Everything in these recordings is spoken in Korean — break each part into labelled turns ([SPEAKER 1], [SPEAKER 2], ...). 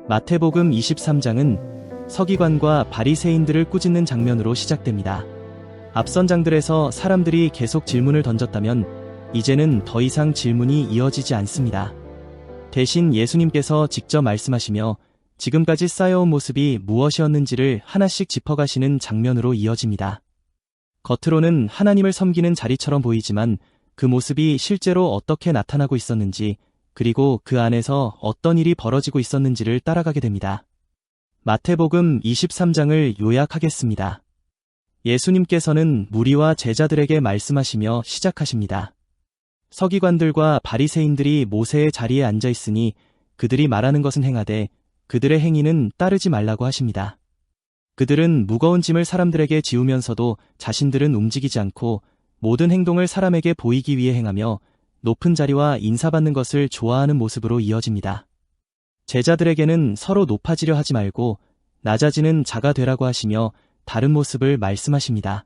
[SPEAKER 1] 마태복음 23장은 서기관과 바리새인들을 꾸짖는 장면으로 시작됩니다. 앞선 장들에서 사람들이 계속 질문을 던졌다면 이제는 더 이상 질문이 이어지지 않습니다. 대신 예수님께서 직접 말씀하시며 지금까지 쌓여온 모습이 무엇이었는지를 하나씩 짚어가시는 장면으로 이어집니다. 겉으로는 하나님을 섬기는 자리처럼 보이지만 그 모습이 실제로 어떻게 나타나고 있었는지, 그리고 그 안에서 어떤 일이 벌어지고 있었는지를 따라가게 됩니다. 마태복음 23장을 요약하겠습니다. 예수님께서는 무리와 제자들에게 말씀하시며 시작하십니다. 서기관들과 바리새인들이 모세의 자리에 앉아 있으니 그들이 말하는 것은 행하되 그들의 행위는 따르지 말라고 하십니다. 그들은 무거운 짐을 사람들에게 지우면서도 자신들은 움직이지 않고 모든 행동을 사람에게 보이기 위해 행하며 높은 자리와 인사받는 것을 좋아하는 모습으로 이어집니다. 제자들에게는 서로 높아지려 하지 말고 낮아지는 자가 되라고 하시며 다른 모습을 말씀하십니다.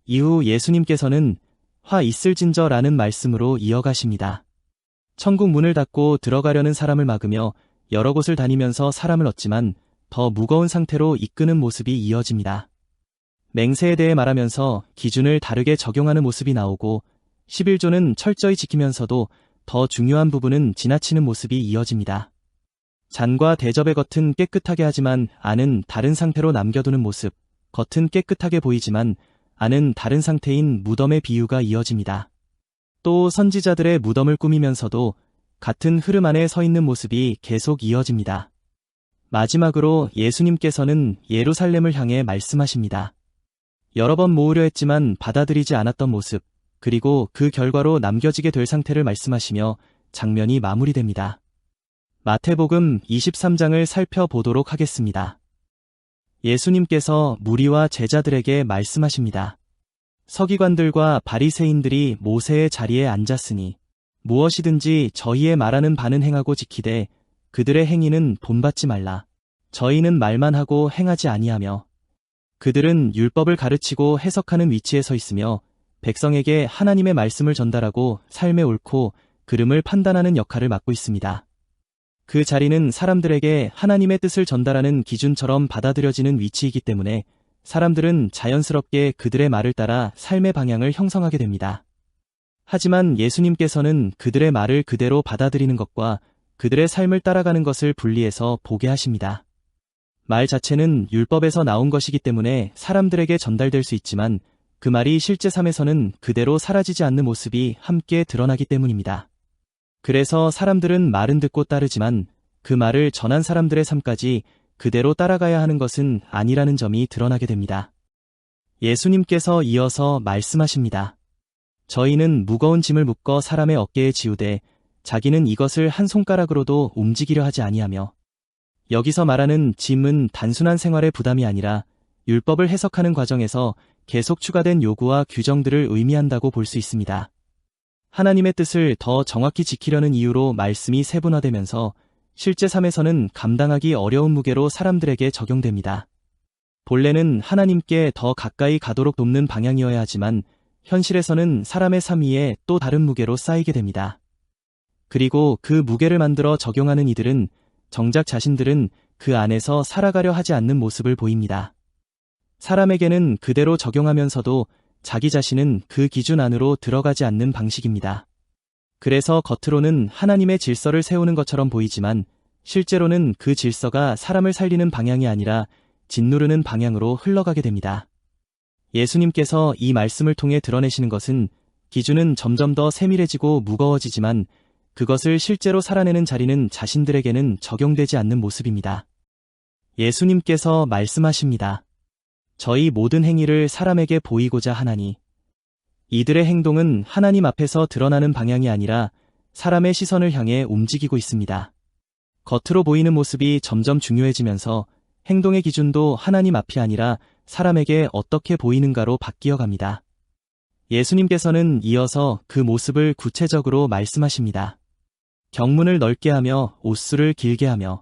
[SPEAKER 1] 이후 예수님께서는 화 있을진저라는 말씀으로 이어가십니다. 천국 문을 닫고 들어가려는 사람을 막으며 여러 곳을 다니면서 사람을 얻지만 더 무거운 상태로 이끄는 모습이 이어집니다. 맹세에 대해 말하면서 기준을 다르게 적용하는 모습이 나오고 11조는 철저히 지키면서도 더 중요한 부분은 지나치는 모습이 이어집니다. 잔과 대접의 겉은 깨끗하게 하지만 안은 다른 상태로 남겨두는 모습, 겉은 깨끗하게 보이지만 안은 다른 상태인 무덤의 비유가 이어집니다. 또 선지자들의 무덤을 꾸미면서도 같은 흐름 안에 서 있는 모습이 계속 이어집니다. 마지막으로 예수님께서는 예루살렘을 향해 말씀하십니다. 여러 번 모으려 했지만 받아들이지 않았던 모습, 그리고 그 결과로 남겨지게 될 상태를 말씀하시며 장면이 마무리됩니다. 마태복음 23장을 살펴보도록 하겠습니다. 예수님께서 무리와 제자들에게 말씀하십니다. 서기관들과 바리새인들이 모세의 자리에 앉았으니 무엇이든지 저희의 말하는 바는 행하고 지키되 그들의 행위는 본받지 말라. 저희는 말만 하고 행하지 아니하며 그들은 율법을 가르치고 해석하는 위치에 서 있으며 백성에게 하나님의 말씀을 전달하고 삶의 옳고 그름을 판단하는 역할을 맡고 있습니다. 그 자리는 사람들에게 하나님의 뜻을 전달하는 기준처럼 받아들여지는 위치이기 때문에 사람들은 자연스럽게 그들의 말을 따라 삶의 방향을 형성하게 됩니다. 하지만 예수님께서는 그들의 말을 그대로 받아들이는 것과 그들의 삶을 따라가는 것을 분리해서 보게 하십니다. 말 자체는 율법에서 나온 것이기 때문에 사람들에게 전달될 수 있지만 그 말이 실제 삶에서는 그대로 사라지지 않는 모습이 함께 드러나기 때문입니다. 그래서 사람들은 말은 듣고 따르지만 그 말을 전한 사람들의 삶까지 그대로 따라가야 하는 것은 아니라는 점이 드러나게 됩니다. 예수님께서 이어서 말씀하십니다. 저희는 무거운 짐을 묶어 사람의 어깨에 지우되 자기는 이것을 한 손가락으로도 움직이려 하지 아니하며, 여기서 말하는 짐은 단순한 생활의 부담이 아니라 율법을 해석하는 과정에서 계속 추가된 요구와 규정들을 의미한다고 볼 수 있습니다. 하나님의 뜻을 더 정확히 지키려는 이유로 말씀이 세분화되면서 실제 삶에서는 감당하기 어려운 무게로 사람들에게 적용됩니다. 본래는 하나님께 더 가까이 가도록 돕는 방향이어야 하지만 현실에서는 사람의 삶 위에 또 다른 무게로 쌓이게 됩니다. 그리고 그 무게를 만들어 적용하는 이들은 정작 자신들은 그 안에서 살아가려 하지 않는 모습을 보입니다. 사람에게는 그대로 적용하면서도 자기 자신은 그 기준 안으로 들어가지 않는 방식입니다. 그래서 겉으로는 하나님의 질서를 세우는 것처럼 보이지만 실제로는 그 질서가 사람을 살리는 방향이 아니라 짓누르는 방향으로 흘러가게 됩니다. 예수님께서 이 말씀을 통해 드러내시는 것은 기준은 점점 더 세밀해지고 무거워지지만 그것을 실제로 살아내는 자리는 자신들에게는 적용되지 않는 모습입니다. 예수님께서 말씀하십니다. 저희 모든 행위를 사람에게 보이고자 하나니 이들의 행동은 하나님 앞에서 드러나는 방향이 아니라 사람의 시선을 향해 움직이고 있습니다. 겉으로 보이는 모습이 점점 중요해지면서 행동의 기준도 하나님 앞이 아니라 사람에게 어떻게 보이는가로 바뀌어 갑니다. 예수님께서는 이어서 그 모습을 구체적으로 말씀하십니다. 경문을 넓게 하며 옷수를 길게 하며,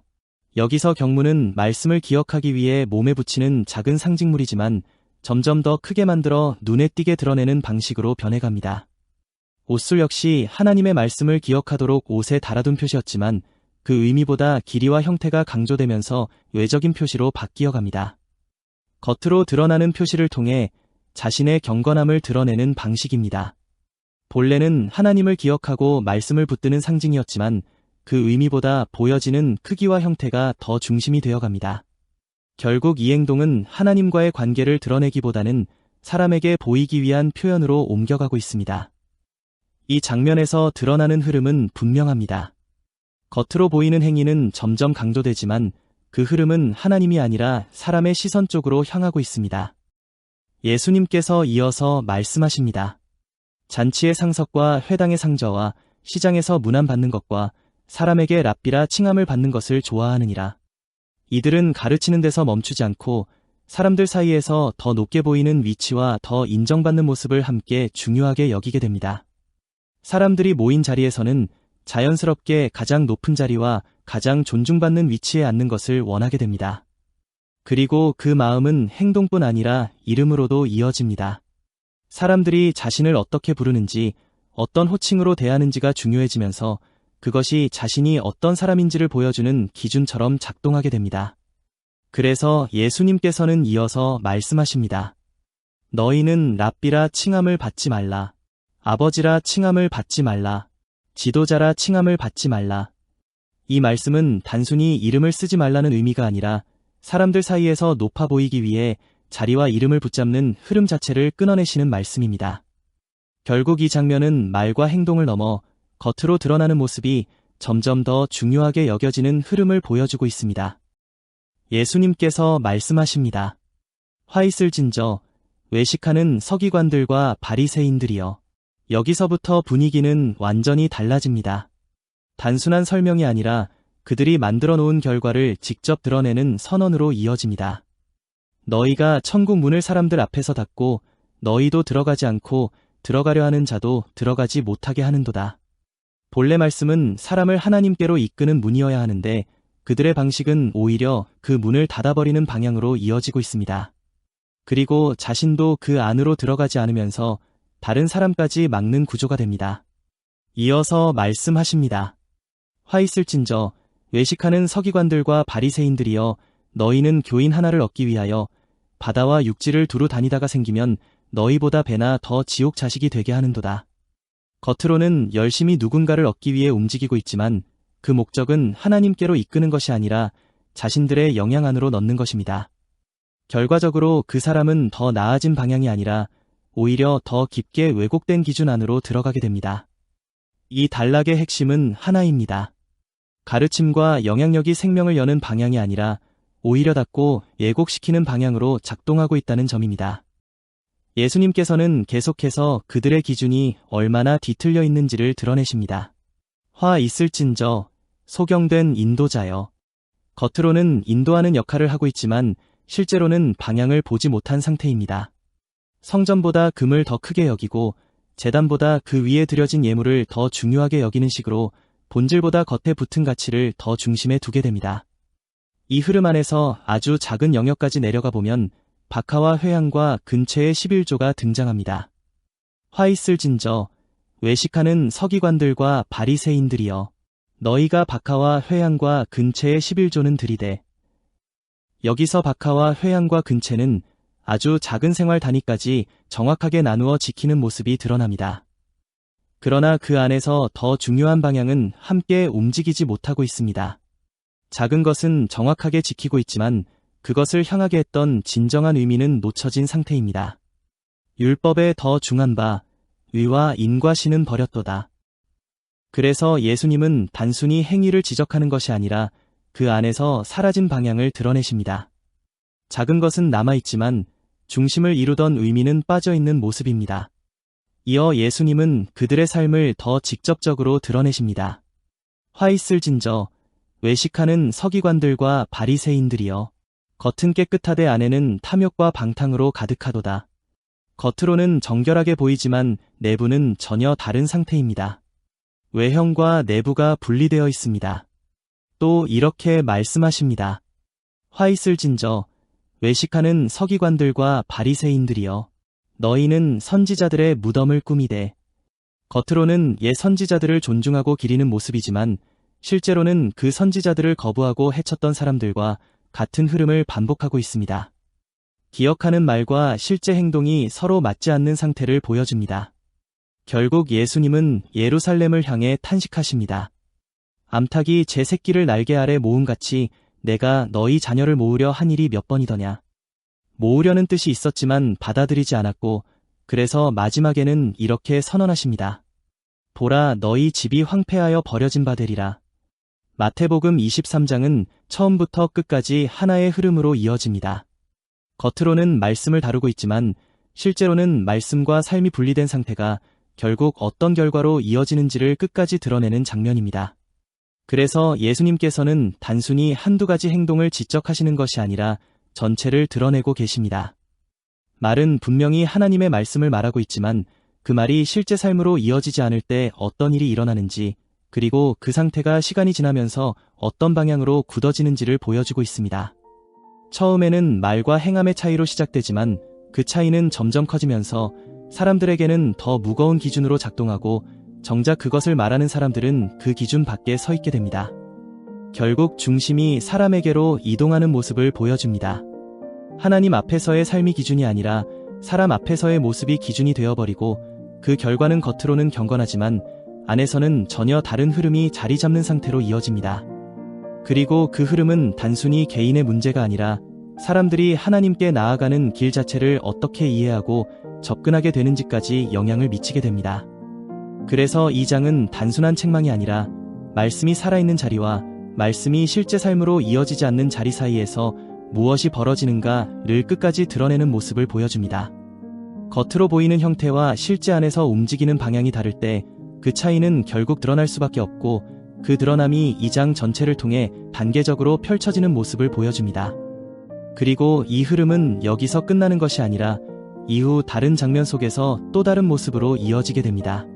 [SPEAKER 1] 여기서 경문은 말씀을 기억하기 위해 몸에 붙이는 작은 상징물이지만 점점 더 크게 만들어 눈에 띄게 드러내는 방식으로 변해갑니다. 옷술 역시 하나님의 말씀을 기억하도록 옷에 달아둔 표시였지만 그 의미보다 길이와 형태가 강조되면서 외적인 표시로 바뀌어 갑니다. 겉으로 드러나는 표시를 통해 자신의 경건함을 드러내는 방식입니다. 본래는 하나님을 기억하고 말씀을 붙드는 상징이었지만 그 의미보다 보여지는 크기와 형태가 더 중심이 되어 갑니다. 결국 이 행동은 하나님과의 관계를 드러내기보다는 사람에게 보이기 위한 표현으로 옮겨가고 있습니다. 이 장면에서 드러나는 흐름은 분명합니다. 겉으로 보이는 행위는 점점 강조되지만 그 흐름은 하나님이 아니라 사람의 시선 쪽으로 향하고 있습니다. 예수님께서 이어서 말씀하십니다. 잔치의 상석과 회당의 상저와 시장에서 문안받는 것과 사람에게 랍비라 칭함을 받는 것을 좋아하느니라. 이들은 가르치는 데서 멈추지 않고 사람들 사이에서 더 높게 보이는 위치와 더 인정받는 모습을 함께 중요하게 여기게 됩니다. 사람들이 모인 자리에서는 자연스럽게 가장 높은 자리와 가장 존중받는 위치에 앉는 것을 원하게 됩니다. 그리고 그 마음은 행동뿐 아니라 이름으로도 이어집니다. 사람들이 자신을 어떻게 부르는지, 어떤 호칭으로 대하는지가 중요해지면서 그것이 자신이 어떤 사람인지를 보여주는 기준처럼 작동하게 됩니다. 그래서 예수님께서는 이어서 말씀하십니다. 너희는 랍비라 칭함을 받지 말라. 아버지라 칭함을 받지 말라. 지도자라 칭함을 받지 말라. 이 말씀은 단순히 이름을 쓰지 말라는 의미가 아니라 사람들 사이에서 높아 보이기 위해 자리와 이름을 붙잡는 흐름 자체를 끊어내시는 말씀입니다. 결국 이 장면은 말과 행동을 넘어 겉으로 드러나는 모습이 점점 더 중요하게 여겨지는 흐름을 보여주고 있습니다. 예수님께서 말씀하십니다. 화 있을진저 외식하는 서기관들과 바리새인들이여. 여기서부터 분위기는 완전히 달라집니다. 단순한 설명이 아니라 그들이 만들어 놓은 결과를 직접 드러내는 선언으로 이어집니다. 너희가 천국 문을 사람들 앞에서 닫고 너희도 들어가지 않고 들어가려 하는 자도 들어가지 못하게 하는도다. 본래 말씀은 사람을 하나님께로 이끄는 문이어야 하는데 그들의 방식은 오히려 그 문을 닫아버리는 방향으로 이어지고 있습니다. 그리고 자신도 그 안으로 들어가지 않으면서 다른 사람까지 막는 구조가 됩니다. 이어서 말씀하십니다. 화 있을진저 외식하는 서기관들과 바리새인들이여 너희는 교인 하나를 얻기 위하여 바다와 육지를 두루 다니다가 생기면 너희보다 배나 더 지옥 자식이 되게 하는도다. 겉으로는 열심히 누군가를 얻기 위해 움직이고 있지만 그 목적은 하나님께로 이끄는 것이 아니라 자신들의 영향 안으로 넣는 것입니다. 결과적으로 그 사람은 더 나아진 방향이 아니라 오히려 더 깊게 왜곡된 기준 안으로 들어가게 됩니다. 이 단락의 핵심은 하나입니다. 가르침과 영향력이 생명을 여는 방향이 아니라 오히려 닫고 예곡시키는 방향으로 작동하고 있다는 점입니다. 예수님께서는 계속해서 그들의 기준이 얼마나 뒤틀려 있는지를 드러내십니다. 화 있을진저 소경된 인도자여. 겉으로는 인도하는 역할을 하고 있지만 실제로는 방향을 보지 못한 상태입니다. 성전보다 금을 더 크게 여기고 제단보다 그 위에 드려진 예물을 더 중요하게 여기는 식으로 본질보다 겉에 붙은 가치를 더 중심에 두게 됩니다. 이 흐름 안에서 아주 작은 영역까지 내려가 보면 박하와 회양과 근처의 11조가 등장합니다. 화 있을진저 외식하는 서기관들과 바리새인들이여. 너희가 박하와 회양과 근처의 11조는 들이대. 여기서 박하와 회양과 근처는 아주 작은 생활 단위까지 정확하게 나누어 지키는 모습이 드러납니다. 그러나 그 안에서 더 중요한 방향은 함께 움직이지 못하고 있습니다. 작은 것은 정확하게 지키고 있지만 그것을 향하게 했던 진정한 의미는 놓쳐진 상태입니다. 율법에 더 중한 바 의와 인과신은 버렸도다. 그래서 예수님은 단순히 행위를 지적하는 것이 아니라 그 안에서 사라진 방향을 드러내십니다. 작은 것은 남아있지만 중심을 이루던 의미는 빠져있는 모습입니다. 이어 예수님은 그들의 삶을 더 직접적으로 드러내십니다. 화 있을진저 외식하는 서기관들과 바리새인들이여. 겉은 깨끗하되 안에는 탐욕과 방탕으로 가득하도다. 겉으로는 정결하게 보이지만 내부는 전혀 다른 상태입니다. 외형과 내부가 분리되어 있습니다. 또 이렇게 말씀하십니다. 화 있을진저 외식하는 서기관들과 바리새인들이여. 너희는 선지자들의 무덤을 꾸미되. 겉으로는 옛 선지자들을 존중하고 기리는 모습이지만 실제로는 그 선지자들을 거부하고 해쳤던 사람들과 같은 흐름을 반복하고 있습니다. 기억하는 말과 실제 행동이 서로 맞지 않는 상태를 보여줍니다. 결국 예수님은 예루살렘을 향해 탄식하십니다. 암탉이 제 새끼를 날개 아래 모음같이 내가 너희 자녀를 모으려 한 일이 몇 번이더냐. 모으려는 뜻이 있었지만 받아들이지 않았고 그래서 마지막에는 이렇게 선언하십니다. 보라 너희 집이 황폐하여 버려진 바 되리라. 마태복음 23장은 처음부터 끝까지 하나의 흐름으로 이어집니다. 겉으로는 말씀을 다루고 있지만 실제로는 말씀과 삶이 분리된 상태가 결국 어떤 결과로 이어지는지를 끝까지 드러내는 장면입니다. 그래서 예수님께서는 단순히 한두 가지 행동을 지적하시는 것이 아니라 전체를 드러내고 계십니다. 말은 분명히 하나님의 말씀을 말하고 있지만 그 말이 실제 삶으로 이어지지 않을 때 어떤 일이 일어나는지 그리고 그 상태가 시간이 지나면서 어떤 방향으로 굳어지는지를 보여주고 있습니다. 처음에는 말과 행함의 차이로 시작되지만 그 차이는 점점 커지면서 사람들에게는 더 무거운 기준으로 작동하고 정작 그것을 말하는 사람들은 그 기준 밖에 서 있게 됩니다. 결국 중심이 사람에게로 이동하는 모습을 보여줍니다. 하나님 앞에서의 삶이 기준이 아니라 사람 앞에서의 모습이 기준이 되어버리고 그 결과는 겉으로는 경건하지만 안에서는 전혀 다른 흐름이 자리 잡는 상태로 이어집니다. 그리고 그 흐름은 단순히 개인의 문제가 아니라 사람들이 하나님께 나아가는 길 자체를 어떻게 이해하고 접근하게 되는지까지 영향을 미치게 됩니다. 그래서 이 장은 단순한 책망이 아니라 말씀이 살아있는 자리와 말씀이 실제 삶으로 이어지지 않는 자리 사이에서 무엇이 벌어지는가를 끝까지 드러내는 모습을 보여줍니다. 겉으로 보이는 형태와 실제 안에서 움직이는 방향이 다를 때 그 차이는 결국 드러날 수밖에 없고 그 드러남이 이 장 전체를 통해 단계적으로 펼쳐지는 모습을 보여줍니다. 그리고 이 흐름은 여기서 끝나는 것이 아니라 이후 다른 장면 속에서 또 다른 모습으로 이어지게 됩니다.